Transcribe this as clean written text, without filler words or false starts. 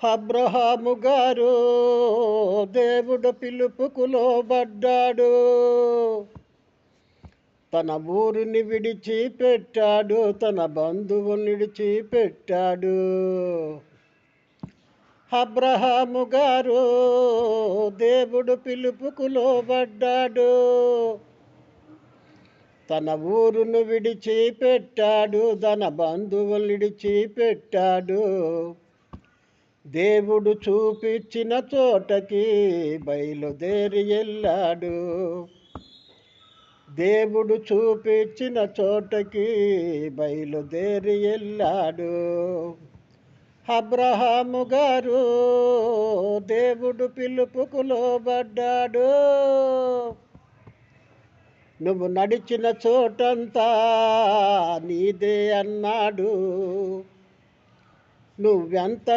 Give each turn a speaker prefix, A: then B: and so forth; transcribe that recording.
A: అబ్రహాము గారు దేవుడు పిలుపుకు లోబడ్డాడు. తన ఊరిని విడిచిపెట్టాడు, తన బంధువుని విడిచిపెట్టాడు. అబ్రహాము గారు దేవుడు పిలుపుకు లోబడ్డాడు. తన ఊరును విడిచిపెట్టాడు, తన బంధువులు విడిచిపెట్టాడు. దేవుడు చూపించిన చోటకి బయలుదేరి వెళ్ళాడు. దేవుడు చూపించిన చోటకి బయలుదేరి వెళ్ళాడు. అబ్రహాము గారు దేవుడు పిలుపుకు లోబడ్డాడు. నువ్వు నడిచిన చోటంతా నీదే అన్నాడు. నువ్వెంత